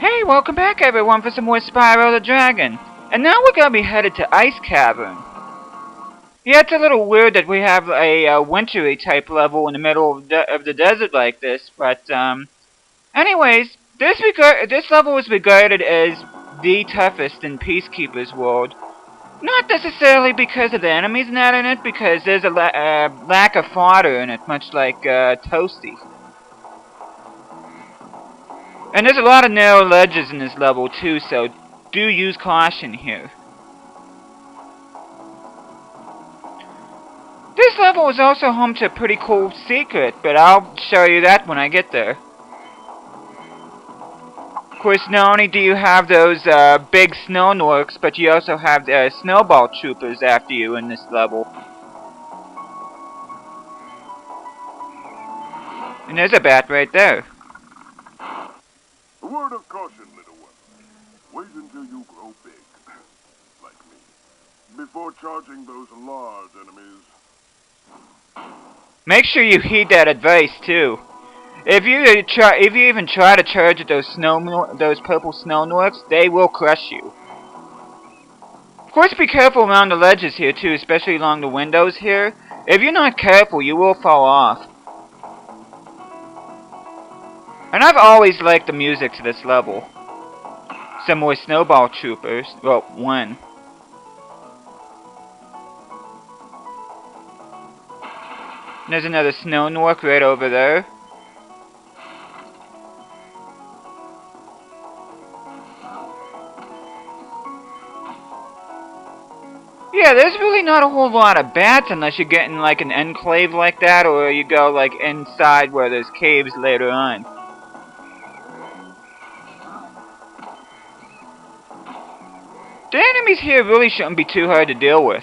Hey, welcome back everyone for some more Spyro the Dragon. And now we're gonna be headed to Ice Cavern. Yeah, it's a little weird that we have a wintry type level in the middle of the desert like this, but anyways, this level is regarded as the toughest in Peacekeeper's World. Not necessarily because of the enemies not in it, because there's a lack of fodder in it, much like Toasty. And there's a lot of narrow ledges in this level too, so do use caution here. This level is also home to a pretty cool secret, but I'll show you that when I get there. Of course, not only do you have those big snow Gnorcs, but you also have the Snowball troopers after you in this level. And there's a bat right there. A word of caution, little one. Wait until you grow big, like me, before charging those large enemies. Make sure you heed that advice too. If you even try to charge at those purple snow Gnorcs, they will crush you. Of course, be careful around the ledges here too, especially along the windows here. If you're not careful, you will fall off. And I've always liked the music to this level. Some more Snowball troopers. Well, one. And there's another snow Gnorc right over there. Yeah, there's really not a whole lot of bats unless you get in like an enclave like that, or you go like inside where there's caves later on. The enemies here really shouldn't be too hard to deal with.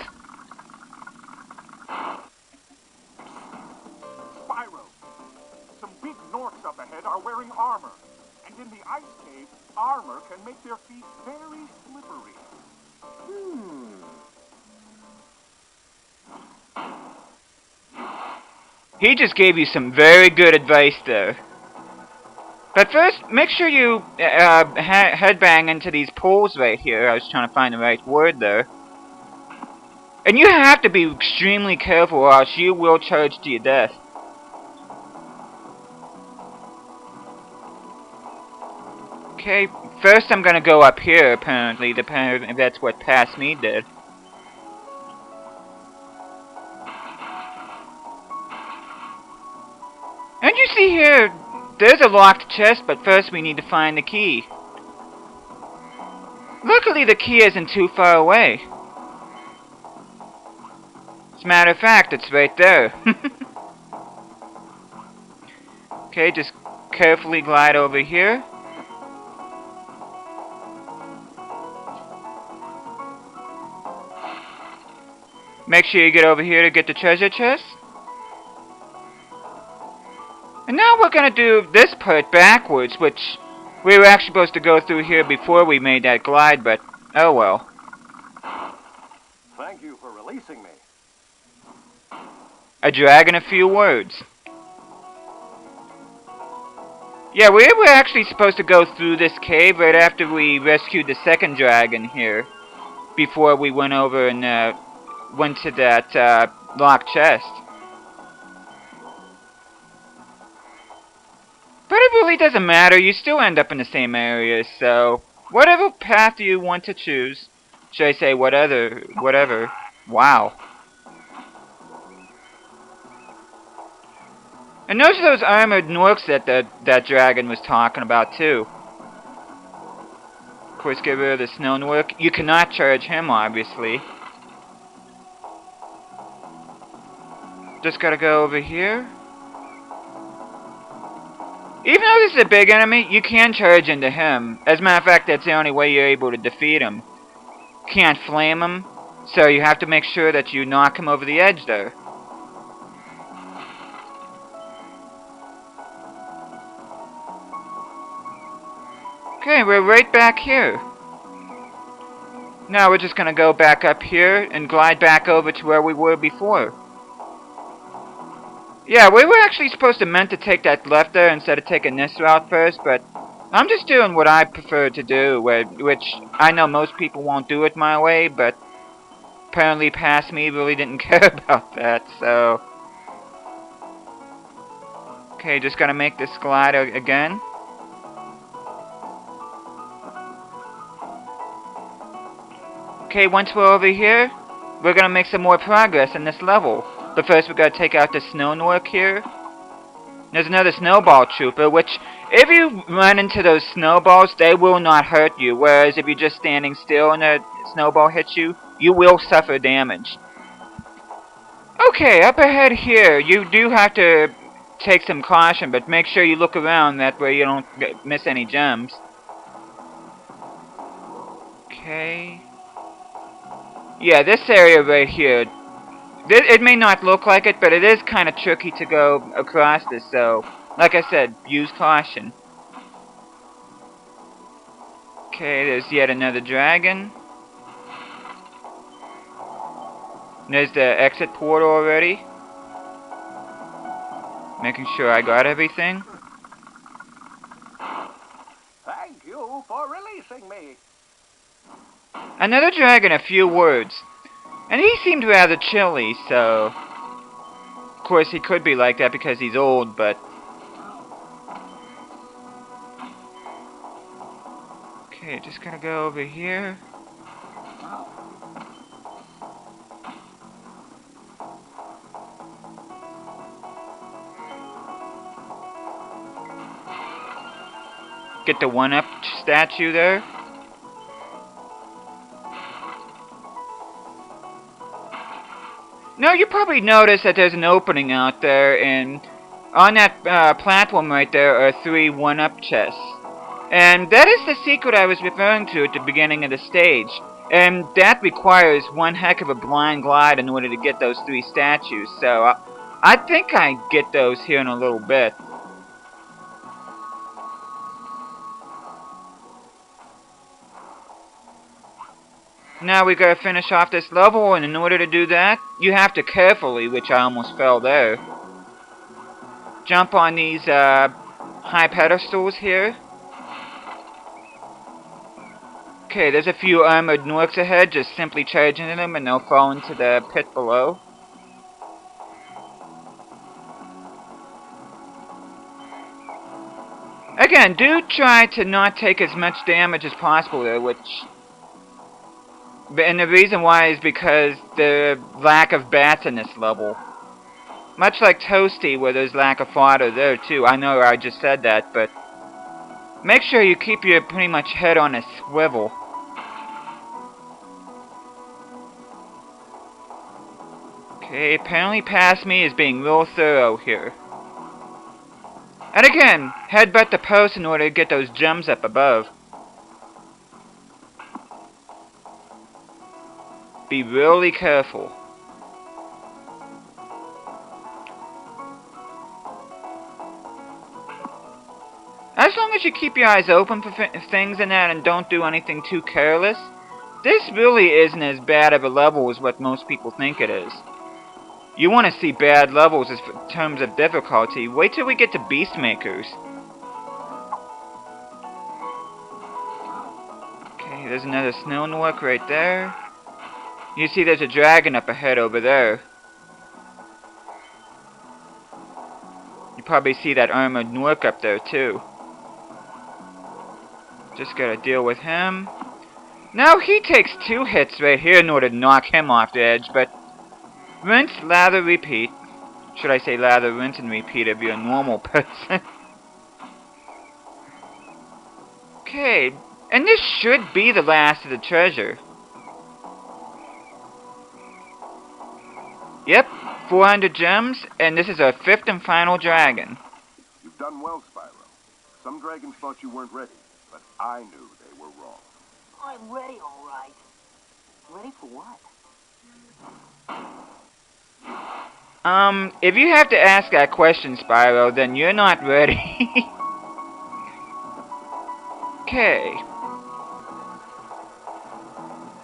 Spyro, some big Gnorcs up ahead are wearing armor, and in the ice cave, armor can make their feet very slippery. He just gave you some very good advice there. But first, make sure you headbang into these poles right here. I was trying to find the right word there. And you have to be extremely careful or else you will charge to your death. Okay, first I'm gonna go up here apparently. That's what Past Me did. And you see here, there's a locked chest, but first we need to find the key. Luckily the key isn't too far away. As a matter of fact, it's right there. Okay, just carefully glide over here. Make sure you get over here to get the treasure chest. And now we're gonna do this part backwards, which we were actually supposed to go through here before we made that glide, but oh well. Thank you for releasing me. A dragon, a few words. Yeah, we were actually supposed to go through this cave right after we rescued the second dragon here, before we went over and went to that locked chest. But it really doesn't matter, you still end up in the same area, so whatever path you want to choose, should I say whatever, wow. And those are those armored Gnorcs that dragon was talking about too. Of course, get rid of the snow Gnorc. You cannot charge him, obviously. Just gotta go over here. Even though this is a big enemy, you can charge into him. As a matter of fact, that's the only way you're able to defeat him. Can't flame him, so you have to make sure that you knock him over the edge there. Okay, we're right back here. Now we're just gonna go back up here and glide back over to where we were before. Yeah, we were actually meant to take that left there instead of taking this route first, but I'm just doing what I prefer to do, which I know most people won't do it my way, but apparently past me really didn't care about that, so... Okay, just gotta make this glide again. Okay, once we're over here, we're gonna make some more progress in this level. But first we gotta take out the snow Gnorc here. There's another snowball trooper, which if you run into those snowballs, they will not hurt you. Whereas if you're just standing still and a snowball hits you, you will suffer damage. Okay, up ahead here, you do have to take some caution, but make sure you look around, that way you don't miss any gems. Okay. Yeah, this area right here, it may not look like it, but it is kind of tricky to go across this, so, like I said, use caution. Okay, there's yet another dragon. There's the exit portal already. Making sure I got everything. Thank you for releasing me. Another dragon, a few words. And he seemed rather chilly, so... Of course, he could be like that because he's old, but... Okay, just gonna go over here. Get the one-up statue there. Now, you probably noticed that there's an opening out there, and on that platform right there are 3 one-up chests. And that is the secret I was referring to at the beginning of the stage. And that requires one heck of a blind glide in order to get those 3 statues, so I think I get those here in a little bit. Now we gotta finish off this level, and in order to do that, you have to carefully, which I almost fell there, jump on these high pedestals here. Okay, there's a few armored Gnorcs ahead, just simply charging them and they'll fall into the pit below. Again, do try to not take as much damage as possible there, and the reason why is because the lack of bats in this level. Much like Toasty, where there's lack of fodder there too. I know I just said that, but make sure you keep your pretty much head on a swivel. Okay, apparently past me is being real thorough here. And again, headbutt the post in order to get those gems up above. Be really careful. As long as you keep your eyes open for things in that and don't do anything too careless, this really isn't as bad of a level as what most people think it is. You want to see bad levels in terms of difficulty, wait till we get to Beastmakers. Okay, there's another snow Gnorc right there. You see there's a dragon up ahead over there. You probably see that armored Gnorc up there too. Just gotta deal with him. Now he takes 2 hits right here in order to knock him off the edge, but rinse, lather, repeat. Should I say lather, rinse, and repeat if you're a normal person? Okay, and this should be the last of the treasure. Yep, 400 gems, and this is our 5th and final dragon. You've done well, Spyro. Some dragons thought you weren't ready, but I knew they were wrong. I'm ready, all right. Ready for what? If you have to ask that question, Spyro, then you're not ready. Okay.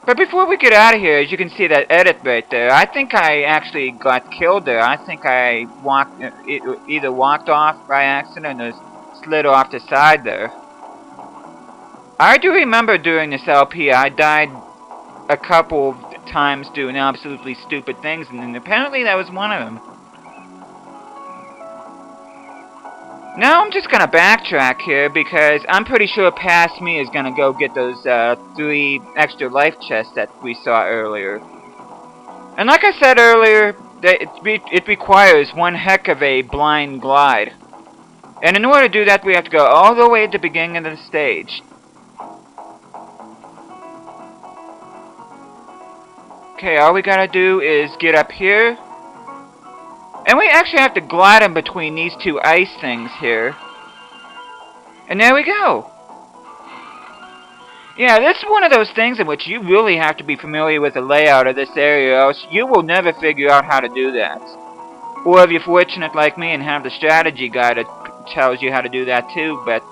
But before we get out of here, as you can see that edit right there, I think I actually got killed there. I think I either walked off by accident or slid off the side there. I do remember during this LP I died a couple of times doing absolutely stupid things, and apparently that was one of them. Now I'm just gonna backtrack here because I'm pretty sure past me is gonna go get those 3 extra life chests that we saw earlier. And like I said earlier, it requires one heck of a blind glide. And in order to do that, we have to go all the way at the beginning of the stage. Okay, all we gotta do is get up here. And we actually have to glide in between these 2 ice things here. And there we go. Yeah, this is one of those things in which you really have to be familiar with the layout of this area, or else you will never figure out how to do that. Or if you're fortunate like me and have the strategy guide that tells you how to do that too, but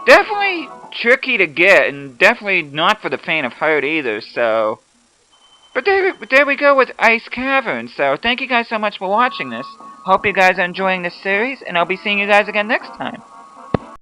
definitely tricky to get, and definitely not for the faint of heart either, so... But there we go with Ice Cavern, so thank you guys so much for watching this. Hope you guys are enjoying this series, and I'll be seeing you guys again next time.